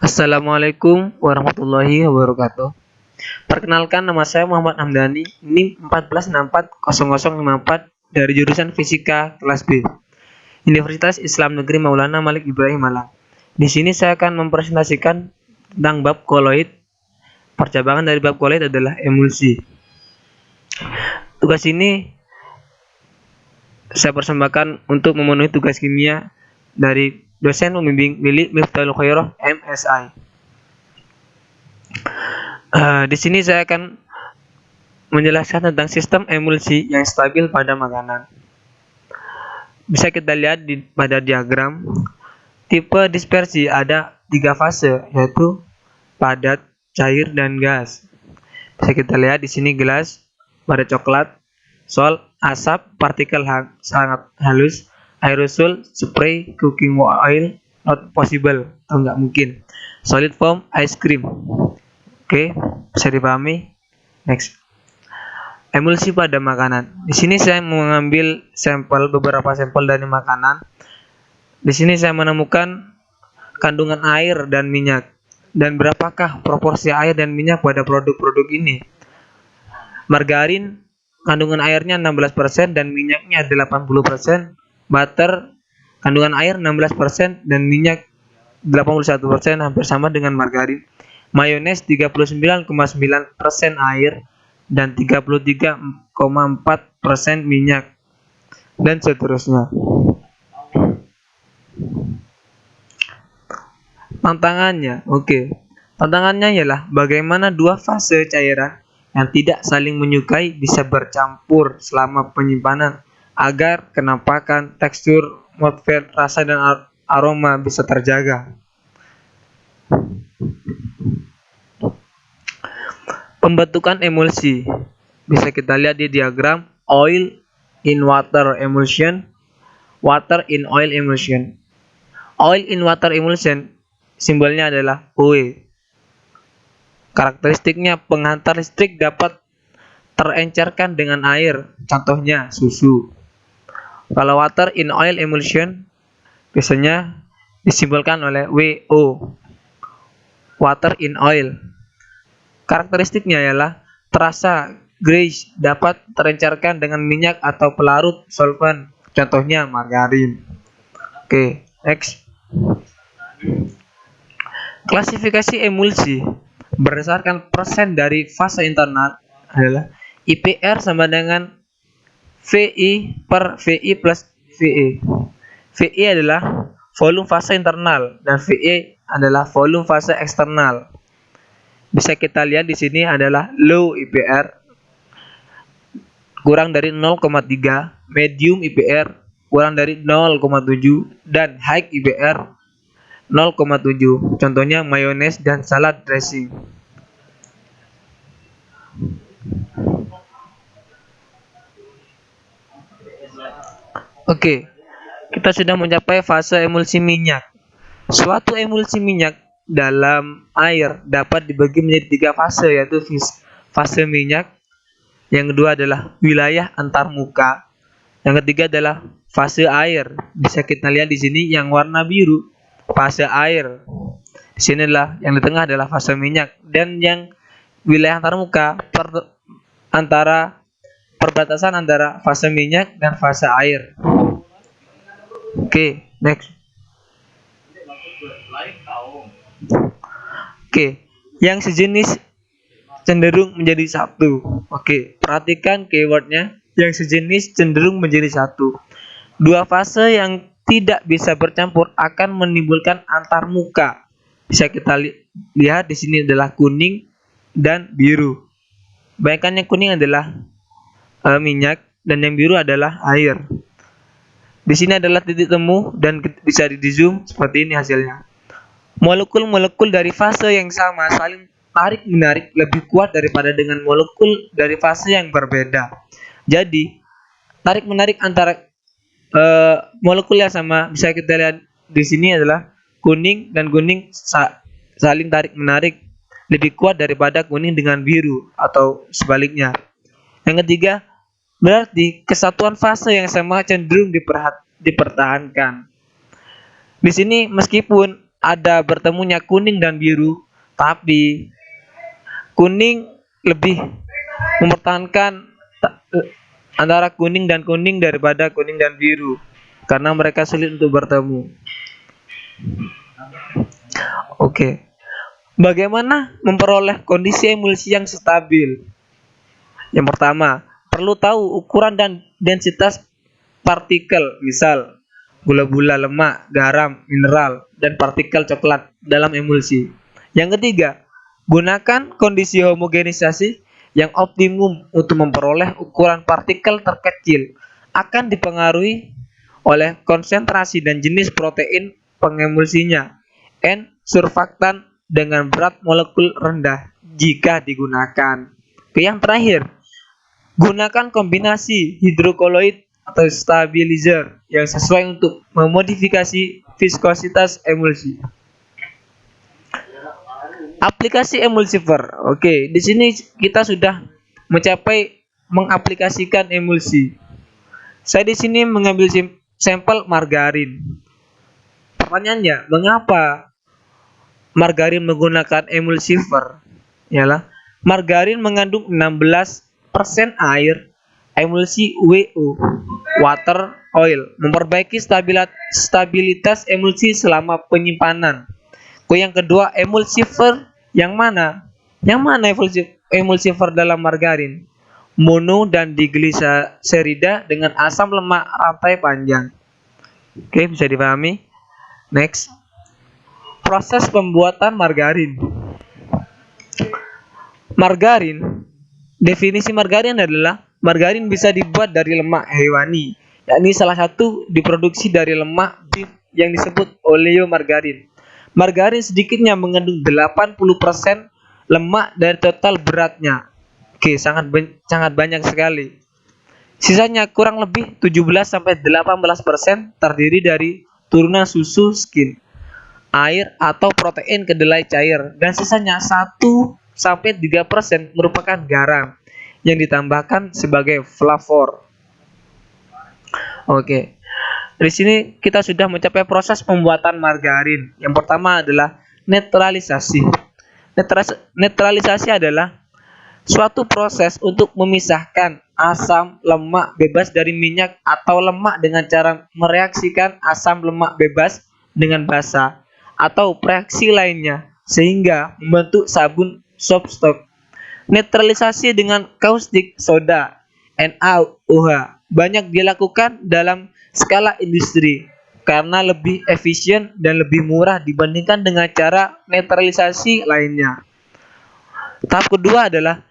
Assalamualaikum warahmatullahi wabarakatuh. Perkenalkan, nama saya Muhammad Hamdani, NIM 14640054 dari jurusan Fisika kelas B, Universitas Islam Negeri Maulana Malik Ibrahim Malang. Di sini saya akan mempresentasikan tentang bab koloid. Percabangan dari bab koloid adalah emulsi. Tugas ini saya persembahkan untuk memenuhi tugas kimia dari dosen pembimbing Lili Miftahul Khairah MSI. Di sini saya akan menjelaskan tentang sistem emulsi yang stabil pada makanan. Bisa kita lihat pada diagram. Tipe dispersi ada 3 fase, yaitu padat, cair, dan gas. Bisa kita lihat di sini gelas pada coklat, sol, asap, partikel sangat halus, aerosol, spray, cooking oil, not possible atau nggak mungkin, solid form, ice cream. Oke, bisa dipahami. Next, emulsi pada makanan. Di sini saya mengambil beberapa sampel dari makanan. Di sini saya menemukan kandungan air dan minyak, dan berapakah proporsi air dan minyak pada produk-produk ini. Margarin kandungan airnya 16% dan minyaknya 80%. Butter kandungan air 16% dan minyak 81%, hampir sama dengan margarin. Mayones 39,9% air dan 33,4% minyak, dan seterusnya. Tantangannya, tantangannya ialah bagaimana dua fase cairan yang tidak saling menyukai bisa bercampur selama penyimpanan agar kenampakan, tekstur, mouthfeel, rasa, dan aroma bisa terjaga. Pembentukan emulsi bisa kita lihat di diagram oil in water emulsion, water in oil emulsion. Oil in water emulsion simbolnya adalah OE. Karakteristiknya, penghantar listrik dapat terencerkan dengan air, contohnya susu. Kalau water in oil emulsion biasanya disimbolkan oleh WO, water in oil. Karakteristiknya ialah terasa grease, dapat terencerkan dengan minyak atau pelarut solvent, contohnya margarin. Oke, next. Klasifikasi emulsi berdasarkan persen dari fase internal adalah IPR sama dengan VI per VI plus VE. VI adalah volume fase internal dan VE adalah volume fase eksternal. Bisa kita lihat di sini adalah low IPR kurang dari 0,3, medium IPR kurang dari 0,7, dan high IPR 0,7. Contohnya mayones dan salad dressing. Oke, kita sudah mencapai fase emulsi minyak. Suatu emulsi minyak dalam air dapat dibagi menjadi 3 fase, yaitu fase minyak, yang kedua adalah wilayah antarmuka, yang ketiga adalah fase air. Bisa kita lihat di sini yang warna biru fase air. Di sini adalah yang di tengah adalah fase minyak, dan yang wilayah antarmuka perbatasan antara fase minyak dan fase air. Oke, next. Oke, yang sejenis cenderung menjadi satu. Oke, perhatikan keywordnya, yang sejenis cenderung menjadi satu. Dua fase yang tidak bisa bercampur akan menimbulkan antarmuka. Bisa kita lihat di sini adalah kuning dan biru. Bayangkan yang kuning adalah minyak dan yang biru adalah air. Di sini adalah titik temu dan bisa di zoom seperti ini hasilnya. Molekul-molekul dari fase yang sama saling tarik-menarik lebih kuat daripada dengan molekul dari fase yang berbeda. Jadi, tarik-menarik antara molekul yang sama bisa kita lihat di sini adalah kuning dan kuning saling tarik-menarik lebih kuat daripada kuning dengan biru atau sebaliknya. Yang ketiga, berarti kesatuan fase yang sama cenderung dipertahankan. Di sini meskipun ada bertemunya kuning dan biru, tapi kuning lebih mempertahankan antara kuning dan kuning daripada kuning dan biru karena mereka sulit untuk bertemu. Oke. Bagaimana memperoleh kondisi emulsi yang stabil? Yang pertama, perlu tahu ukuran dan densitas partikel, misal gula-gula, lemak, garam, mineral, dan partikel coklat dalam emulsi. Yang ketiga, gunakan kondisi homogenisasi yang optimum untuk memperoleh ukuran partikel terkecil. Akan dipengaruhi oleh konsentrasi dan jenis protein pengemulsinya. N surfaktan dengan berat molekul rendah jika digunakan. Oke, yang terakhir, gunakan kombinasi hidrokoloid atau stabilizer yang sesuai untuk memodifikasi viskositas emulsi. Aplikasi emulsifer. Oke, di sini kita sudah mencapai mengaplikasikan emulsi. Saya di sini mengambil sampel margarin. Pertanyaannya, mengapa margarin menggunakan emulsifer? Yalah, margarin mengandung 16% air, emulsi WO, water oil, memperbaiki stabilitas emulsi selama penyimpanan. Yang kedua, emulsifer yang mana? Yang mana emulsifer dalam margarin? Mono dan digliserida dengan asam lemak rantai panjang. Oke, bisa dipahami? Next. Proses pembuatan margarin. Margarin, definisi margarin adalah margarin bisa dibuat dari lemak hewani, yakni salah satu diproduksi dari lemak beef yang disebut oleomargarin. Margarin sedikitnya mengandung 80% lemak dari total beratnya. Oke, sangat banyak sekali. Sisanya kurang lebih 17-18% terdiri dari turunan susu, skin, air atau protein kedelai cair, dan sisanya 1-3% merupakan garam yang ditambahkan sebagai flavor. Oke. Di sini kita sudah mencapai proses pembuatan margarin. Yang pertama adalah netralisasi. Netralisasi adalah suatu proses untuk memisahkan asam lemak bebas dari minyak atau lemak dengan cara mereaksikan asam lemak bebas dengan basa atau reaksi lainnya sehingga membentuk sabun soapstone. Netralisasi dengan kaustik soda NaOH banyak dilakukan dalam skala industri karena lebih efisien dan lebih murah dibandingkan dengan cara netralisasi lainnya. Tahap kedua adalah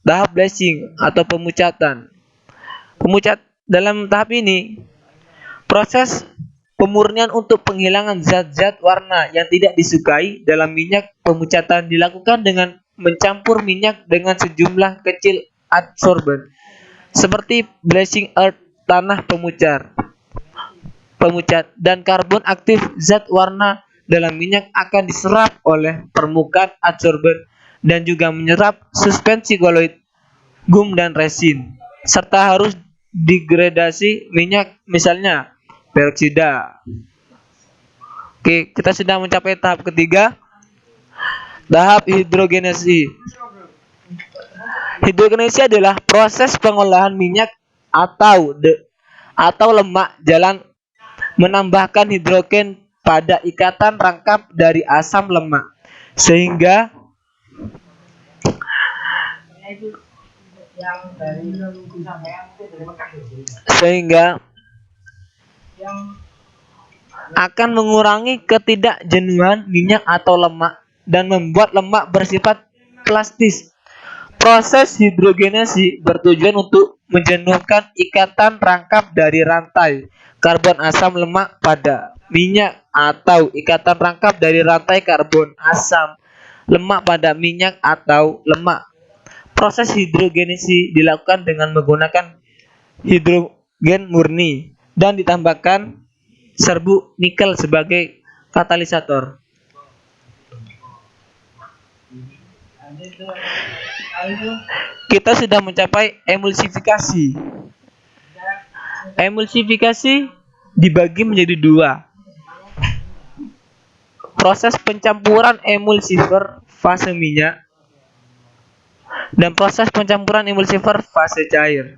tahap bleaching atau pemucatan. Dalam tahap ini, proses pemurnian untuk penghilangan zat-zat warna yang tidak disukai dalam minyak pemucatan dilakukan dengan mencampur minyak dengan sejumlah kecil adsorben seperti bleaching earth, tanah pemucat, dan karbon aktif. Zat warna dalam minyak akan diserap oleh permukaan adsorben dan juga menyerap suspensi koloid, gum dan resin, serta harus degradasi minyak, misalnya peroksida. Oke, kita sudah mencapai tahap ketiga, tahap hidrogenasi. Hidrogenasi adalah proses pengolahan minyak atau lemak jalan menambahkan hidrogen pada ikatan rangkap dari asam lemak sehingga akan mengurangi ketidakjenuhan minyak atau lemak dan membuat lemak bersifat plastis. Proses hidrogenasi bertujuan untuk menjenuhkan ikatan rangkap dari rantai karbon asam lemak pada minyak atau ikatan rangkap dari rantai karbon asam lemak pada minyak atau lemak. Proses hidrogenasi dilakukan dengan menggunakan hidrogen murni dan ditambahkan serbuk nikel sebagai katalisator. Kita sudah mencapai emulsifikasi. Emulsifikasi dibagi menjadi dua. proses pencampuran emulsifer fase minyak, dan proses pencampuran emulsifer fase cair.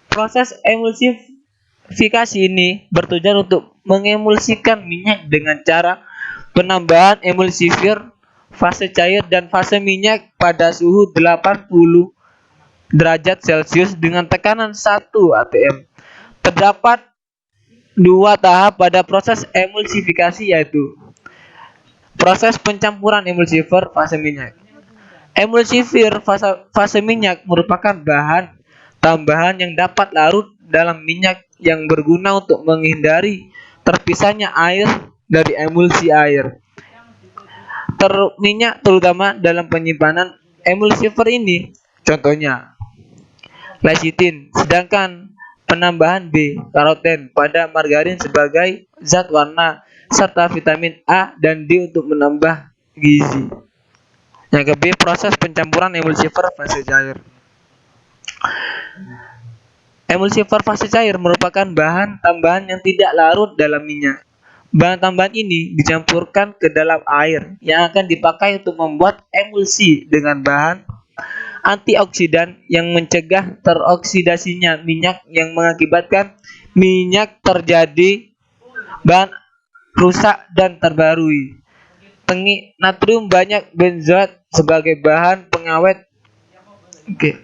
Proses emulsifikasi ini bertujuan untuk mengemulsikan minyak dengan cara penambahan emulsifer fase cair dan fase minyak pada suhu 80 derajat Celcius dengan tekanan 1 atm. Terdapat dua tahap pada proses emulsifikasi, yaitu proses pencampuran emulsifer fase minyak. Emulsifer fase minyak merupakan bahan tambahan yang dapat larut dalam minyak yang berguna untuk menghindari terpisahnya air dari emulsi air. Minyak terutama dalam penyimpanan emulsifer ini, contohnya lecitin, sedangkan penambahan B karoten pada margarin sebagai zat warna serta vitamin A dan D untuk menambah gizi. Yang ke B, proses pencampuran emulsifer fase cair. Emulsifer fase cair merupakan bahan tambahan yang tidak larut dalam minyak. Bahan tambahan ini dicampurkan ke dalam air yang akan dipakai untuk membuat emulsi dengan bahan antioksidan yang mencegah teroksidasinya minyak yang mengakibatkan minyak terjadi bahan rusak dan terbarui. Natrium banyak benzoat sebagai bahan pengawet. Oke.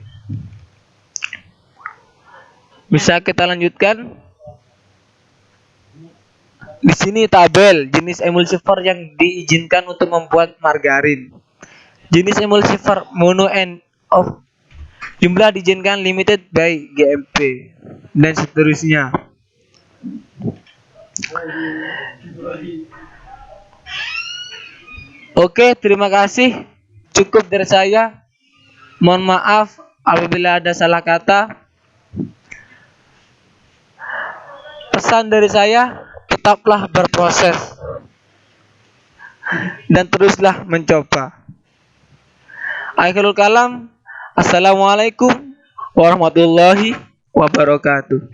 Bisa kita lanjutkan. Di sini tabel jenis emulsifer yang diizinkan untuk membuat margarin. Jenis emulsifer mono and of jumlah diizinkan limited by GMP dan seterusnya. Oke, terima kasih. Cukup dari saya. Mohon maaf apabila ada salah kata. Pesan dari saya, tetaplah berproses dan teruslah mencoba. Akhirul kalam. Assalamualaikum warahmatullahi wabarakatuh.